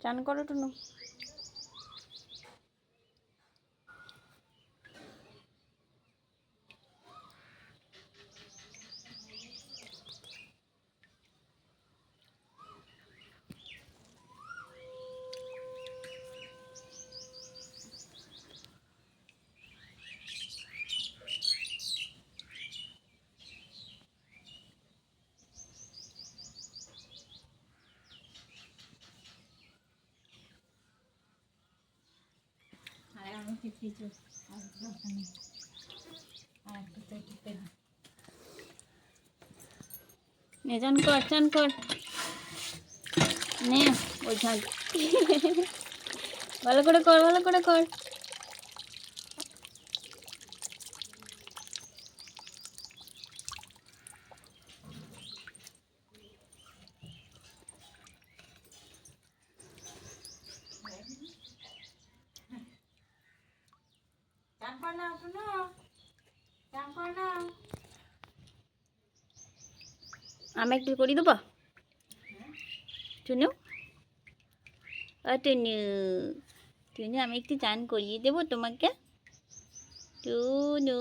চান করো টুনু। নে চান কর, চান কর, নে ওই ঝাল ভালো করে কর, ভালো করে কর। আমি একটু করি দেবো টুনু, ও টুনু, টুনু আমি একটু চান করিয়ে দেবো তোমাকে টুনু।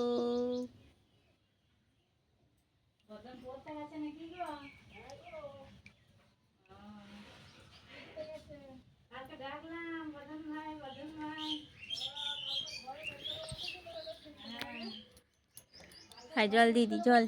হাই জল দিদি জল।